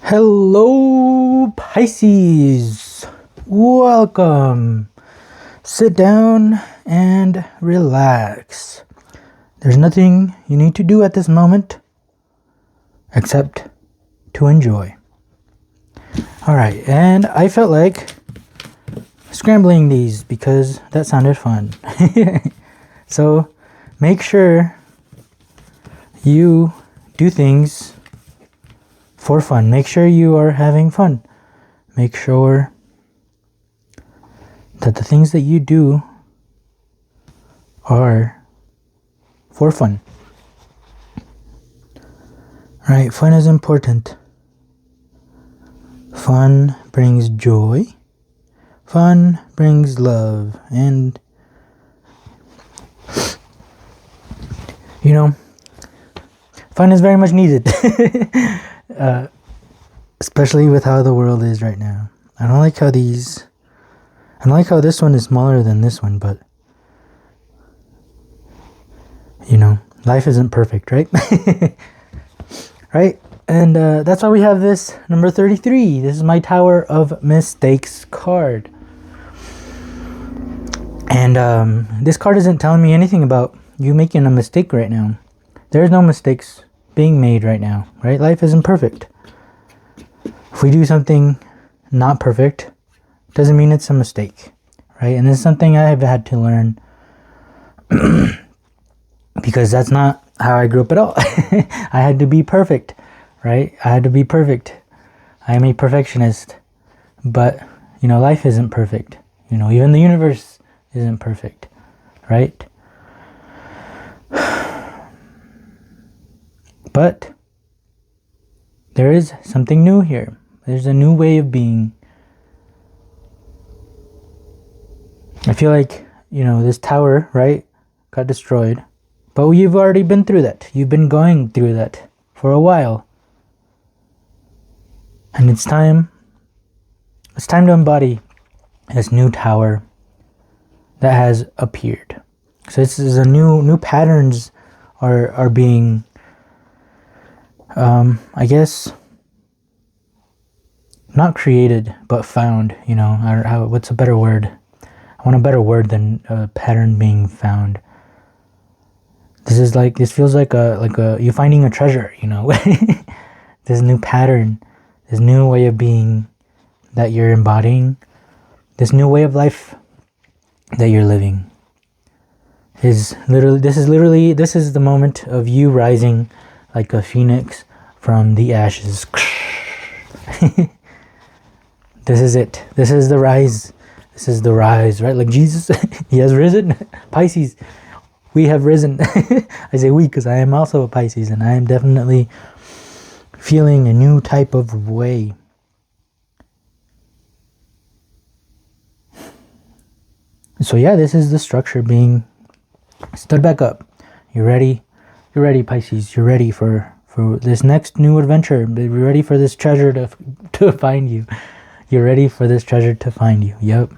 Hello, Pisces. Welcome. Sit down and relax. There's nothing you need to do at this moment except to enjoy. Alright, and I felt like scrambling these because that sounded fun. So make sure you do things for fun. Make sure you are having fun. Make sure that the things that you do are for fun. Right, fun is important. Fun brings joy. Fun brings love. And, you know, fun is very much needed. Especially with how the world is right now. I don't like how this one is smaller than this one, but you know, life isn't perfect, right? Right? And that's why we have this number 33. This is my Tower of Mistakes card. And this card isn't telling me anything about you making a mistake right now. There's no mistakes being made right now, right? Life isn't perfect. If we do something not perfect, doesn't mean it's a mistake, right? And this is something I have had to learn because that's not how I grew up at all. I had to be perfect, right? I had to be perfect. I am a perfectionist, but you know, life isn't perfect. You know, even the universe isn't perfect, right? But there is something new here. There's a new way of being. I feel like, you know, this tower, right, got destroyed. But you've already been through that. You've been going through that for a while. And it's time to embody this new tower that has appeared. So this is a new patterns are being I guess not created but found, you know, or what's a better word? I want a better word than a pattern being found. This feels like you finding a treasure, you know. This new pattern, this new way of being that you're embodying, this new way of life that you're living this is the moment of you rising like a phoenix from the ashes. This is it. This is the rise. This is the rise, right? Like Jesus, he has risen. Pisces, we have risen. I say we because I am also a Pisces and I am definitely feeling a new type of way. So yeah, this is the structure being stood back up. You ready? You're ready, Pisces. You're ready for this next new adventure. You're ready for this treasure to find you. You're ready for this treasure to find you. Yep.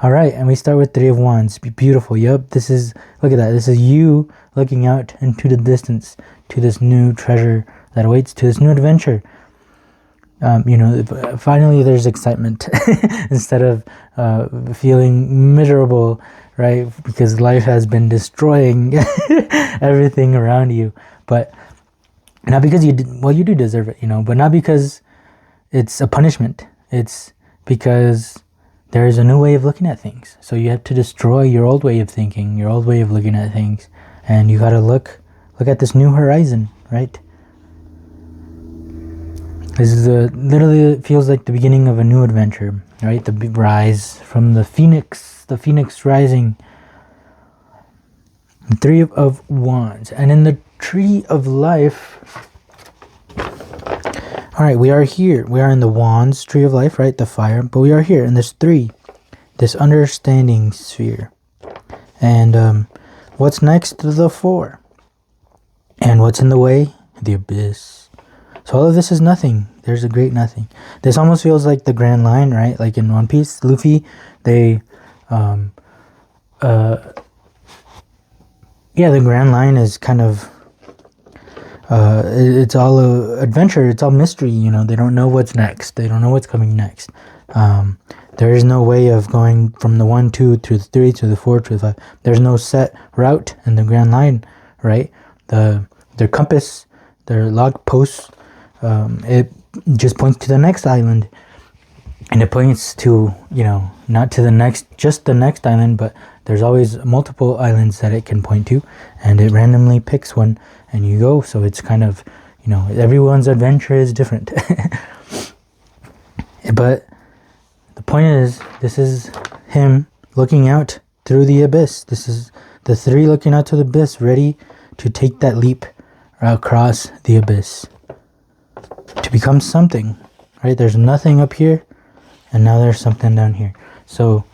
All right, and we start with Three of Wands. Beautiful. Yep. Look at that. This is you looking out into the distance to this new treasure that awaits, to this new adventure. You know, finally there's excitement instead of feeling miserable, right? Because life has been destroying everything around you. But not because you do deserve it, you know, but not because it's a punishment. It's because there is a new way of looking at things. So you have to destroy your old way of thinking, your old way of looking at things. And you got to look at this new horizon, right? This is literally it feels like the beginning of a new adventure, right? The rise from the phoenix rising. The Three of Wands. And in the Tree of Life, all right, we are here. We are in the Wands, Tree of Life, right? The fire. But we are here in this three, this understanding sphere. And what's next to the Four? And what's in the way? The abyss. So all of this is nothing. There's a great nothing. This almost feels like the Grand Line, right? Like in One Piece, Luffy, they yeah, the Grand Line is kind of It's all adventure. It's all mystery. You know, they don't know what's next. They don't know what's coming next. There is no way of going from the 1, 2 to the 3 to the 4 to the 5. There's no set route in the Grand Line, right? Their compass, their log posts, it just points to the next island, and it points to, you know, not to the next, just the next island, but there's always multiple islands that it can point to, and it randomly picks one, and you go. So it's kind of, you know, everyone's adventure is different. But the point is, this is him looking out through the abyss. This is the 3 looking out to the abyss, ready to take that leap across the abyss to become something, right? There's nothing up here, and now there's something down here. So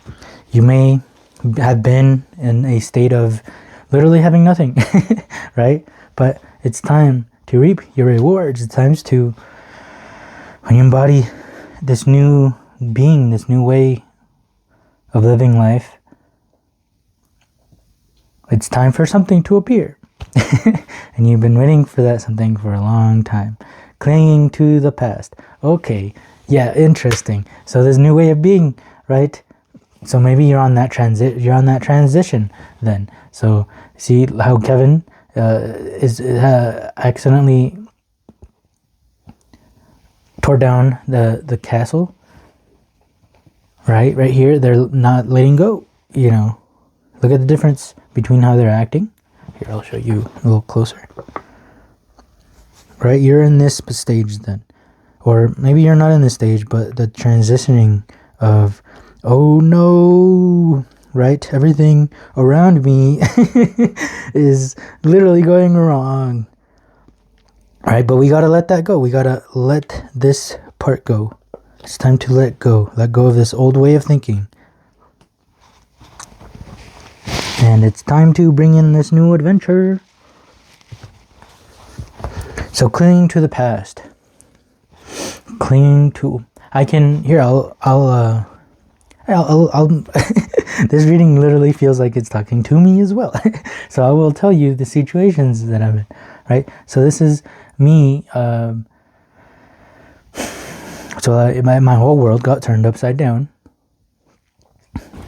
you may have been in a state of literally having nothing, right? But it's time to reap your rewards. It's time to, when you embody this new being, this new way of living life, it's time for something to appear. And you've been waiting for that something for a long time, clinging to the past. Okay, yeah, interesting. So this new way of being, right? So maybe you're on that transition then. So see how Kevin is accidentally tore down the castle, right here. They're not letting go, you know. Look at the difference between how they're acting. Here, I'll show you a little closer. Right, you're in this stage then, or maybe you're not in this stage, but the transitioning of, oh no, right, everything around me is literally going wrong, right? But we gotta let that go. We gotta let this part go. It's time to let go of this old way of thinking, and it's time to bring in this new adventure. So clinging to the past, this reading literally feels like it's talking to me as well. So I will tell you the situations that I'm in, right? So this is me, my whole world got turned upside down,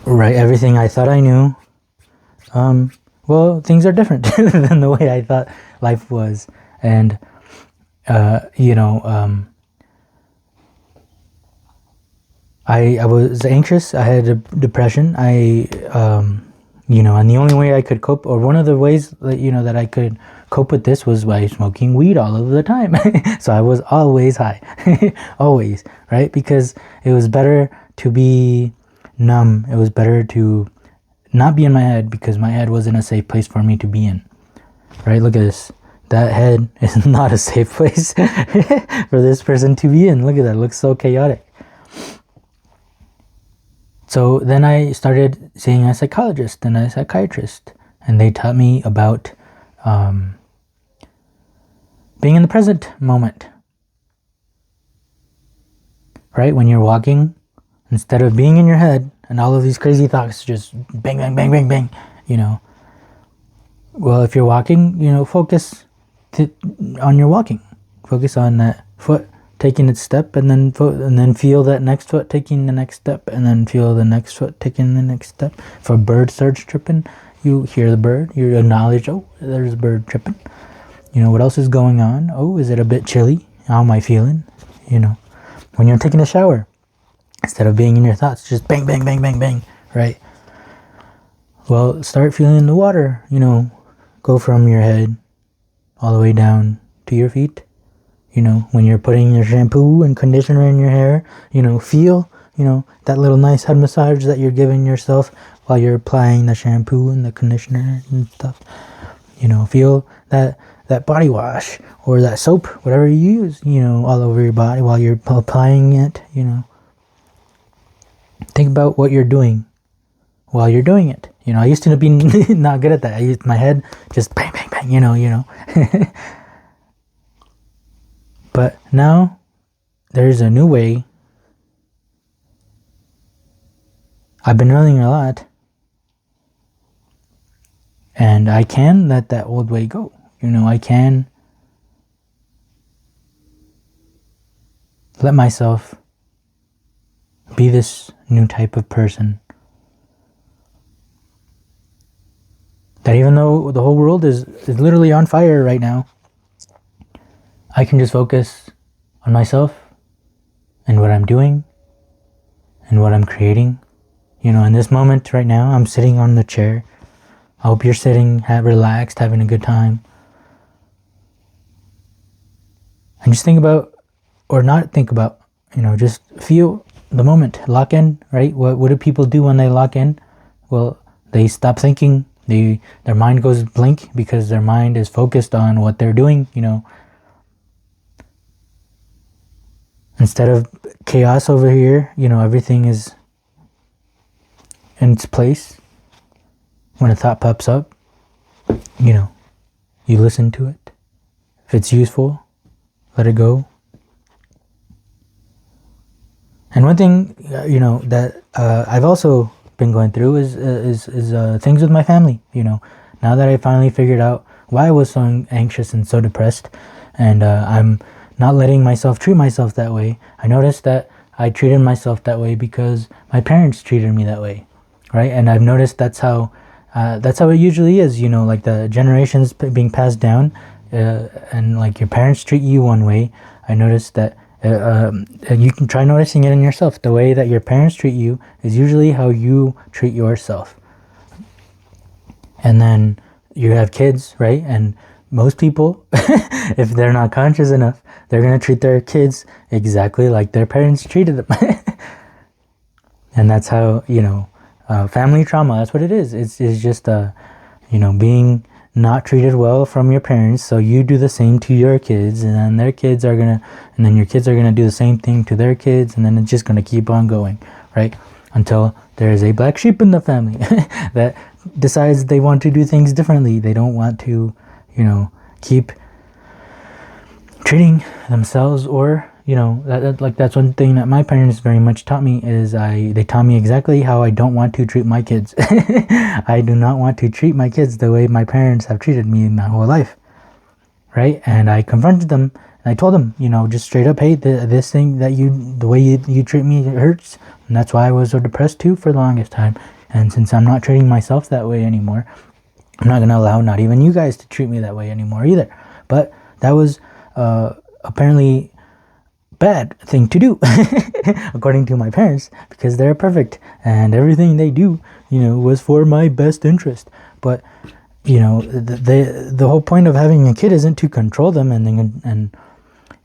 right? Everything I thought I knew, well, things are different than the way I thought life was. And I was anxious. I had a depression. And the only way I could cope, or one of the ways that I could cope with this, was by smoking weed all of the time. So I was always high, always, right? Because it was better to be numb. It was better to not be in my head, because my head wasn't a safe place for me to be in, right? Look at this. That head is not a safe place for this person to be in. Look at that. It looks so chaotic. So then I started seeing a psychologist and a psychiatrist, and they taught me about being in the present moment. Right? When you're walking, instead of being in your head and all of these crazy thoughts just bang, bang, bang, bang, bang, Well, if you're walking, focus on your walking. Focus on that foot taking its step, and then feel that next foot taking the next step, and then feel the next foot taking the next step. If a bird starts tripping, you hear the bird, you acknowledge, oh, there's a bird tripping. What else is going on? Oh, is it a bit chilly? How am I feeling? When you're taking a shower, instead of being in your thoughts, just bang, bang, bang, bang, bang, right? Well, start feeling the water, go from your head all the way down to your feet. When you're putting your shampoo and conditioner in your hair, feel, that little nice head massage that you're giving yourself while you're applying the shampoo and the conditioner and stuff. Feel that body wash or that soap, whatever you use, all over your body while you're applying it, Think about what you're doing while you're doing it. I used to be not good at that. I used my head just bang, bang, bang, But now there's a new way. I've been running a lot, and I can let that old way go. I can let myself be this new type of person. That even though the whole world is literally on fire right now, I can just focus on myself and what I'm doing and what I'm creating. In this moment right now, I'm sitting on the chair. I hope you're sitting, relaxed, having a good time. And just think about, or not think about, just feel the moment. Lock in, right? What do people do when they lock in? Well, they stop thinking. Their mind goes blank because their mind is focused on what they're doing, Instead of chaos over here, everything is in its place. When a thought pops up, you listen to it. If it's useful, let it go. And one thing, that I've also been going through is things with my family. Now that I finally figured out why I was so anxious and so depressed, and I'm not letting myself treat myself that way. I noticed that I treated myself that way because my parents treated me that way, right? And I've noticed that's how it usually is. Like the generations being passed down, and like your parents treat you one way. I noticed that. And you can try noticing it in yourself. The way that your parents treat you is usually how you treat yourself. And then you have kids, right? And most people, if they're not conscious enough, they're going to treat their kids exactly like their parents treated them. And that's how, family trauma, that's what it is. It's just, being not treated well from your parents, so you do the same to your kids, and then your kids are gonna do the same thing to their kids, and then it's just gonna keep on going, right? Until there is a black sheep in the family that decides they want to do things differently. They don't want to, keep treating themselves, or that's one thing that my parents very much taught me is they taught me exactly how I don't want to treat my kids. I do not want to treat my kids the way my parents have treated me my whole life, right? And I confronted them and I told them, just straight up, hey, this thing that the way you treat me, it hurts, and that's why I was so depressed too for the longest time. And since I'm not treating myself that way anymore, I'm not gonna allow not even you guys to treat me that way anymore either. But that was apparently bad thing to do according to my parents, because they're perfect and everything they do was for my best interest. But the whole point of having a kid isn't to control them and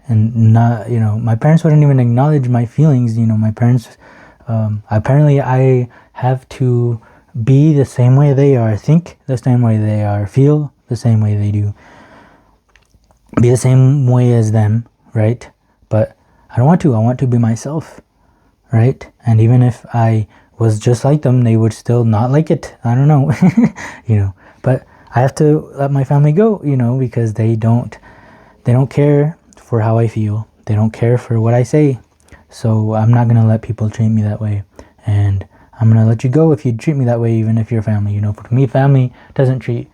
not, my parents wouldn't even acknowledge my feelings. My parents, apparently I have to be the same way they are, think the same way they are, feel the same way they do, be the same way as them, right? But I don't want to. I want to be myself, right? And even if I was just like them, they would still not like it. I don't know, But I have to let my family go, because they don't care for how I feel. They don't care for what I say. So I'm not gonna let people treat me that way, and I'm gonna let you go if you treat me that way, even if you're family. For me, family doesn't treat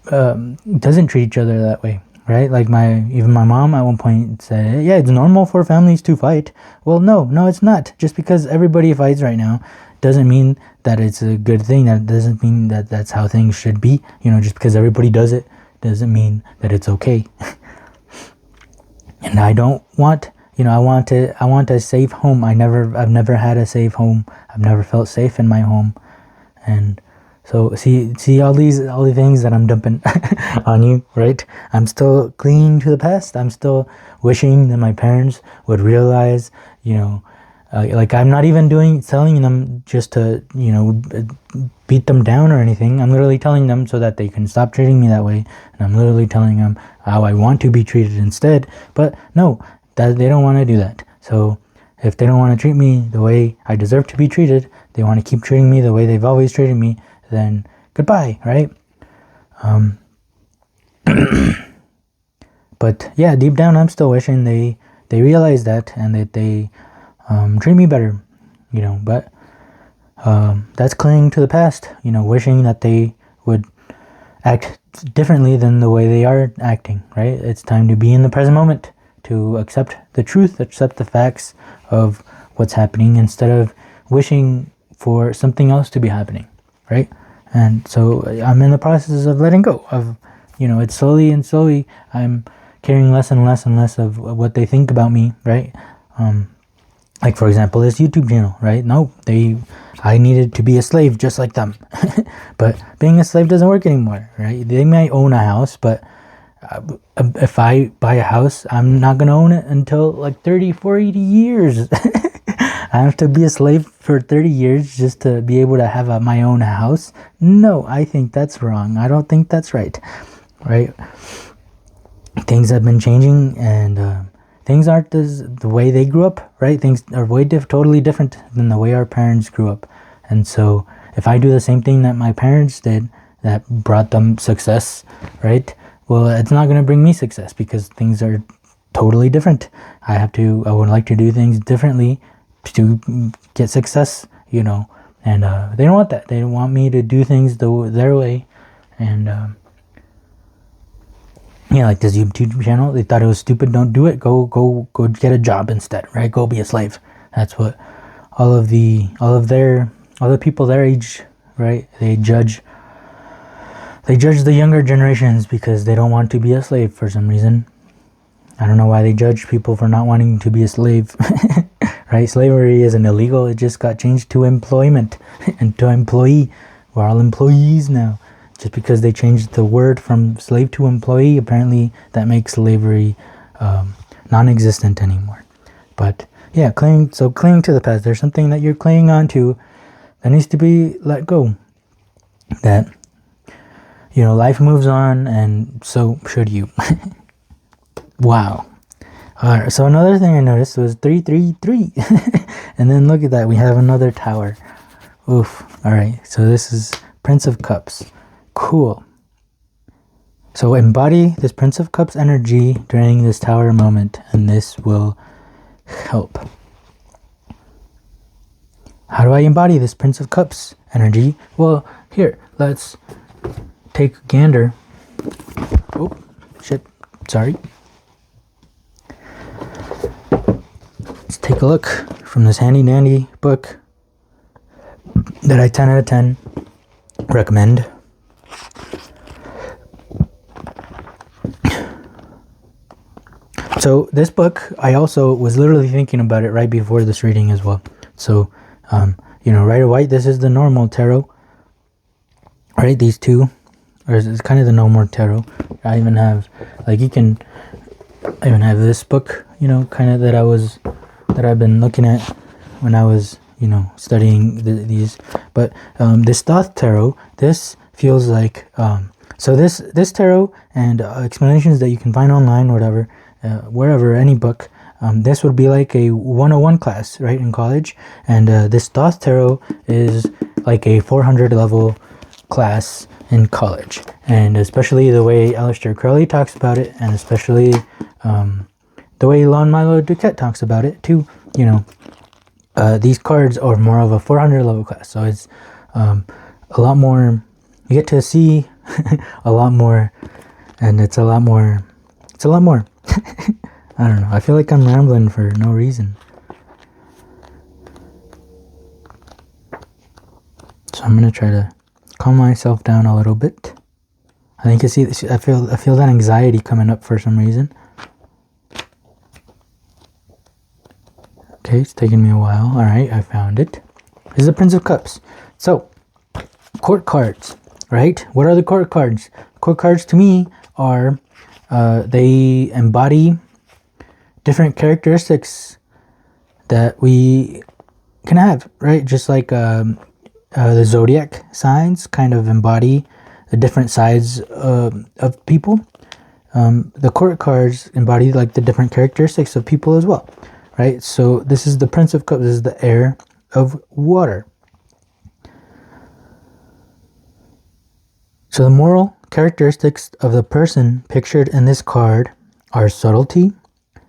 each other that way. Right? Like even my mom at one point said, yeah, it's normal for families to fight. Well, no, it's not. Just because everybody fights right now doesn't mean that it's a good thing. That doesn't mean that that's how things should be. Just because everybody does it doesn't mean that it's okay. And I don't want, I want a safe home. I've never had a safe home. I've never felt safe in my home. And so see all the things that I'm dumping on you, right? I'm still clinging to the past. I'm still wishing that my parents would realize, like I'm not even telling them just to, beat them down or anything. I'm literally telling them so that they can stop treating me that way. And I'm literally telling them how I want to be treated instead. But no, that they don't want to do that. So if they don't want to treat me the way I deserve to be treated, they want to keep treating me the way they've always treated me, then goodbye, right? But yeah, deep down, I'm still wishing they realize that and that they treat me better, But that's clinging to the past, wishing that they would act differently than the way they are acting, right? It's time to be in the present moment. to accept the truth, accept the facts of what's happening, instead of wishing for something else to be happening, right? And so I'm in the process of letting go of, it's slowly and slowly I'm caring less and less and less of what they think about me, right? Like, for example, this YouTube channel, right? No, I needed to be a slave just like them. But being a slave doesn't work anymore, right? They may own a house, but if I buy a house, I'm not going to own it until like 30, 40 years. I have to be a slave for 30 years just to be able to have my own house. No, I think that's wrong. I don't think that's right, right? Things have been changing, and things aren't the way they grew up, right? Things are totally different than the way our parents grew up. And so if I do the same thing that my parents did that brought them success, right? Well, it's not going to bring me success because things are totally different. I would like to do things differently to get success, and they don't want that. They don't want me to do things their way. And like this YouTube channel, they thought it was stupid. Don't do it. Go get a job instead, right? Go be a slave. That's what all the people their age, right? They judge the younger generations because they don't want to be a slave for some reason. I don't know why they judge people for not wanting to be a slave. Right? Slavery isn't illegal. It just got changed to employment and to employee. We're all employees now. Just because they changed the word from slave to employee, apparently that makes slavery non-existent anymore. But yeah, clinging to the past. There's something that you're clinging on to that needs to be let go. That, life moves on, and so should you. Wow. Alright, so another thing I noticed was 333. And then look at that, we have another tower. Oof. Alright, so this is Prince of Cups. Cool. So embody this Prince of Cups energy during this tower moment, and this will help. How do I embody this Prince of Cups energy? Well, here, let's take a gander. Oh, shit. Sorry. Let's take a look from this handy dandy book that I 10 out of 10 recommend. So this book, I also was literally thinking about it right before this reading as well. So, Rider Waite, this is the normal tarot. Right, these two, or it's kind of the normal tarot. I even have, I even have this book, kind of that I've been looking at when I was, studying these. But this Thoth Tarot, this feels like, so this tarot and explanations that you can find online, whatever, wherever, any book, this would be like a 101 class, right, in college. And this Thoth Tarot is like a 400 level class in college. And especially the way Aleister Crowley talks about it, and especially the way Milo DuQuette talks about it too, these cards are more of a 400 level class. So it's a lot more, you get to see a lot more, and it's a lot more. I don't know, I feel like I'm rambling for no reason. So I'm gonna try to calm myself down a little bit. I feel that anxiety coming up for some reason. Okay, it's taking me a while. Alright, I found it. This is the Prince of Cups. So, court cards, right? What are the court cards? Court cards to me are, they embody different characteristics that we can have, right? Just like the zodiac signs kind of embody the different sides of people. The court cards embody like the different characteristics of people as well, right? So this is the Prince of Cups. This is the heir of water. So the moral characteristics of the person pictured in this card are subtlety,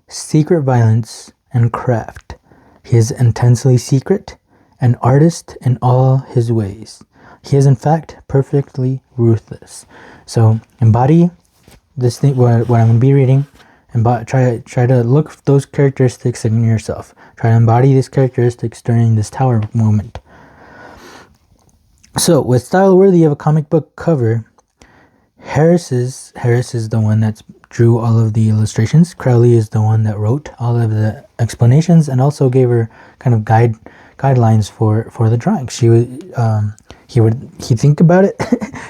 secret violence, and craft. He is intensely secret, an artist in all his ways. He is in fact perfectly ruthless. So embody this thing, what I'm going to be reading, try to look those characteristics in yourself. Try to embody these characteristics during this Tower moment. So, with style worthy of a comic book cover, Harris is the one that drew all of the illustrations. Crowley is the one that wrote all of the explanations and also gave her kind of guidelines for the drawing. He'd think about it.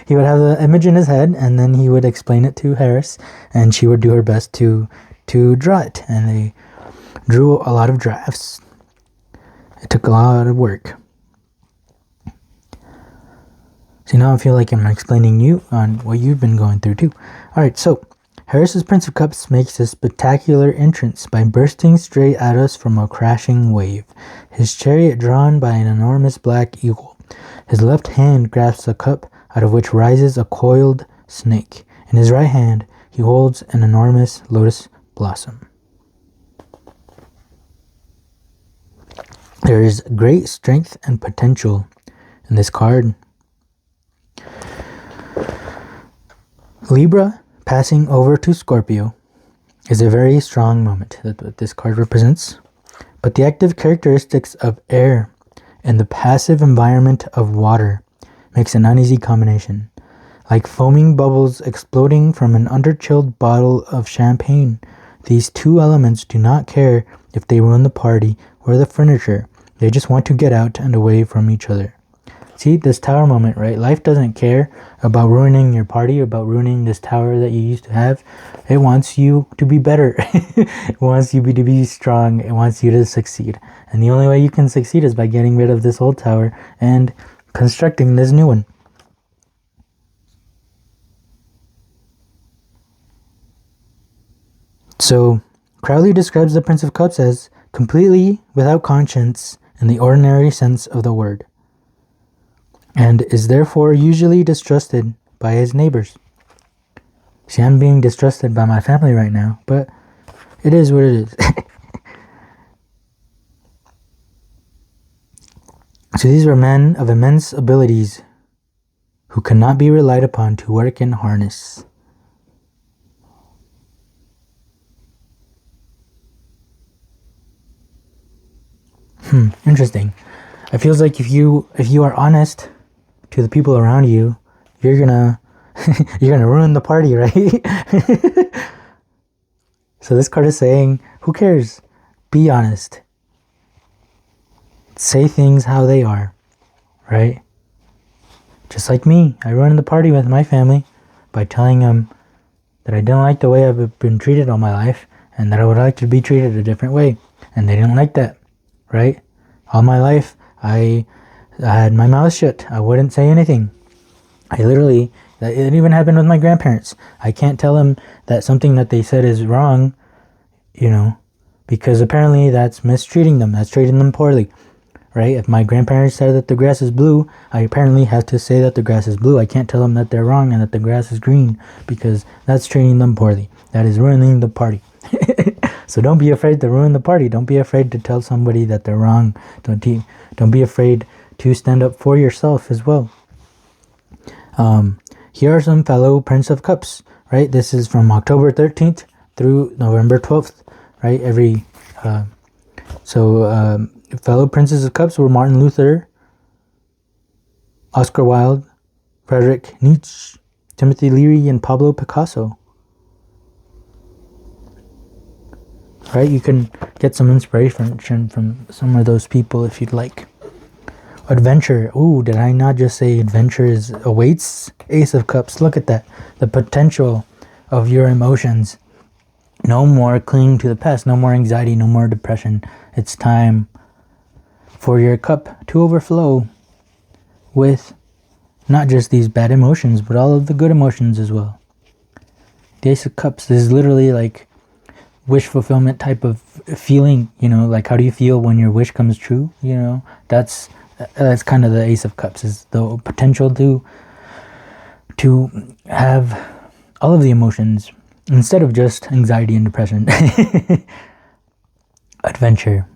He would have the image in his head, and then he would explain it to Harris, and she would do her best to draw it. And they drew a lot of drafts. It took a lot of work. So now I feel like I'm explaining you on what you've been going through too. Alright, so Harris's Prince of Cups makes a spectacular entrance by bursting straight at us from a crashing wave, his chariot drawn by an enormous black eagle. His left hand grasps a cup out of which rises a coiled snake. In his right hand, he holds an enormous lotus blossom. There is great strength and potential in this card. Libra passing over to Scorpio is a very strong moment that this card represents, but the active characteristics of air and the passive environment of water makes an uneasy combination. Like foaming bubbles exploding from an underchilled bottle of champagne, these two elements do not care if they ruin the party or the furniture. They just want to get out and away from each other. See, this tower moment, right? Life doesn't care about ruining your party, about ruining this tower that you used to have. It wants you to be better. It wants you to be strong. It wants you to succeed. And the only way you can succeed is by getting rid of this old tower and constructing this new one. So, Crowley describes the Prince of Cups as completely without conscience in the ordinary sense of the word, and is therefore usually distrusted by his neighbors. See, I'm being distrusted by my family right now, but it is what it is. So these were men of immense abilities who cannot be relied upon to work in harness. Interesting. It feels like if you are honest to the people around you, you're gonna ruin the party, right? So this card is saying, who cares? Be honest. Say things how they are, right? Just like me, I ruined the party with my family by telling them that I didn't like the way I've been treated all my life and that I would like to be treated a different way, and they didn't like that, right? All my life, I had my mouth shut. I wouldn't say anything. It even happened with my grandparents. I can't tell them that something that they said is wrong, because apparently that's mistreating them. That's treating them poorly, right? If my grandparents said that the grass is blue, I apparently have to say that the grass is blue. I can't tell them that they're wrong and that the grass is green, because that's treating them poorly. That is ruining the party. So don't be afraid to ruin the party. Don't be afraid to tell somebody that they're wrong. Don't be afraid to stand up for yourself as well. Here are some fellow Prince of Cups, right? This is from October 13th through November 12th, right? Fellow Princes of Cups were Martin Luther, Oscar Wilde, Friedrich Nietzsche, Timothy Leary, and Pablo Picasso. Right, you can get some inspiration from some of those people if you'd like. Adventure. Ooh, did I not just say adventure awaits? Ace of Cups. Look at that. The potential of your emotions. No more clinging to the past. No more anxiety. No more depression. It's time for your cup to overflow with not just these bad emotions, but all of the good emotions as well. The Ace of Cups is literally like wish fulfillment type of feeling, like how do you feel when your wish comes true? That's kind of the Ace of Cups, is the potential to have all of the emotions instead of just anxiety and depression. Adventure.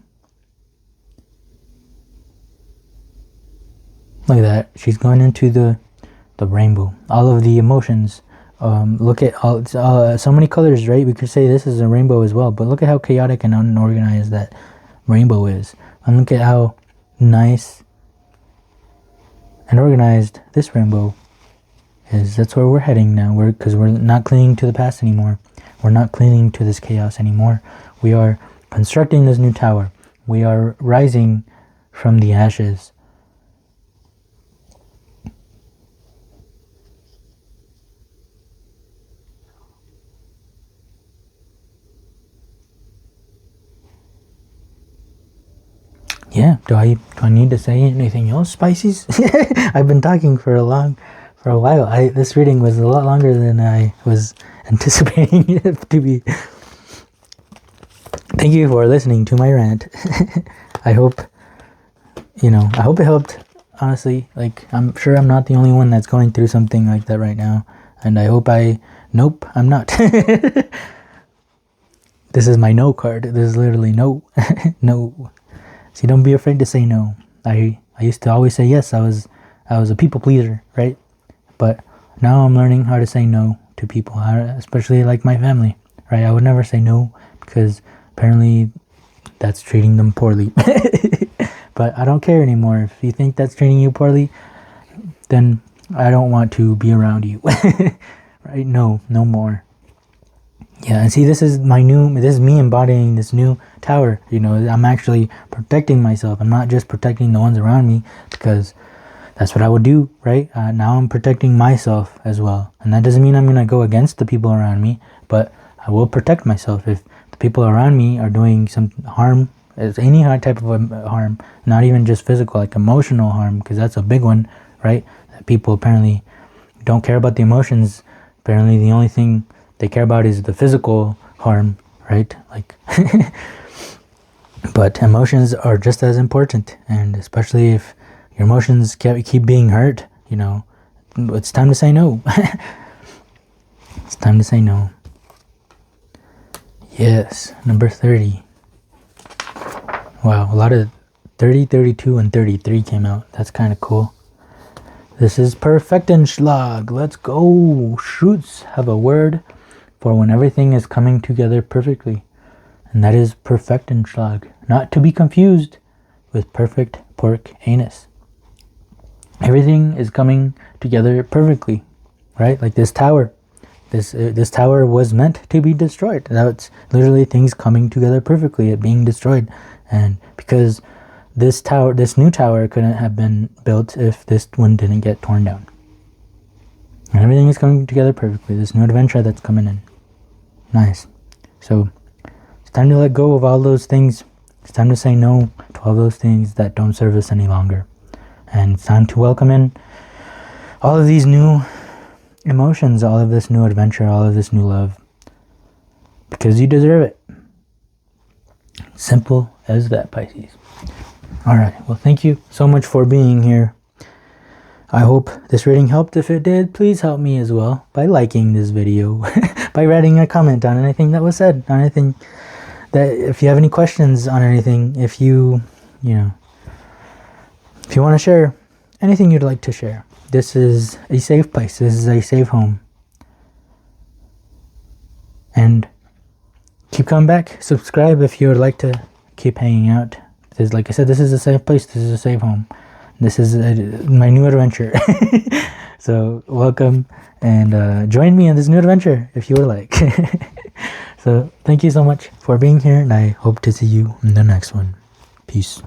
Look at that. She's going into the rainbow. All of the emotions Look at all so many colors, right? We could say this is a rainbow as well, but look at how chaotic and unorganized that rainbow is, and look at how nice and organized this rainbow is. That's where we're heading now. Because we're not clinging to the past anymore. We're not clinging to this chaos anymore. We are constructing this new tower. We are rising from the ashes. Yeah, do I need to say anything else, Pisces? I've been talking for a while. This reading was a lot longer than I was anticipating it to be. Thank you for listening to my rant. I hope it helped, honestly. Like, I'm sure I'm not the only one that's going through something like that right now. And I hope nope, I'm not. This is my no card. This is literally no. No. See, don't be afraid to say no. I used to always say yes. I was a people pleaser, right? But now I'm learning how to say no to people, especially like my family, right? I would never say no because apparently that's treating them poorly. But I don't care anymore. If you think that's treating you poorly, then I don't want to be around you. Right? No more. Yeah, and see, this is me embodying this new tower. I'm actually protecting myself. I'm not just protecting the ones around me, because that's what I would do, right? Now I'm protecting myself as well. And that doesn't mean I'm going to go against the people around me, but I will protect myself. If the people around me are doing some harm, any type of harm, not even just physical, like emotional harm, because that's a big one, right? People apparently don't care about the emotions. Apparently the only thing they care about is the physical harm, right? Like, but emotions are just as important, and especially if your emotions keep being hurt, it's time to say no. It's time to say no. Yes, number 30. Wow, a lot of 30, 32, and 33 came out. That's kind of cool. This is Perfektenschlag. Let's go. Shoots have a word for when everything is coming together perfectly. And that is Perfektenschlag. Not to be confused with perfect pork anus. Everything is coming together perfectly, right? Like this tower. This tower was meant to be destroyed. That's literally things coming together perfectly, it being destroyed. And because this new tower couldn't have been built if this one didn't get torn down. And everything is coming together perfectly. This new adventure that's coming in. Nice. So it's time to let go of all those things. It's time to say no to all those things that don't serve us any longer. And it's time to welcome in all of these new emotions, all of this new adventure, all of this new love. Because you deserve it. Simple as that, Pisces. Alright, well, thank you so much for being here. I hope this reading helped. If it did, please help me as well by liking this video, by writing a comment on anything that was said, on anything that, if you have any questions on anything, if you want to share anything you'd like to share. This is a safe place. This is a safe home. And keep coming back. Subscribe if you would like to keep hanging out. Because like I said, this is a safe place. This is a safe home. This is my new adventure. So welcome and join me in this new adventure if you would like. So thank you so much for being here, and I hope to see you in the next one. Peace.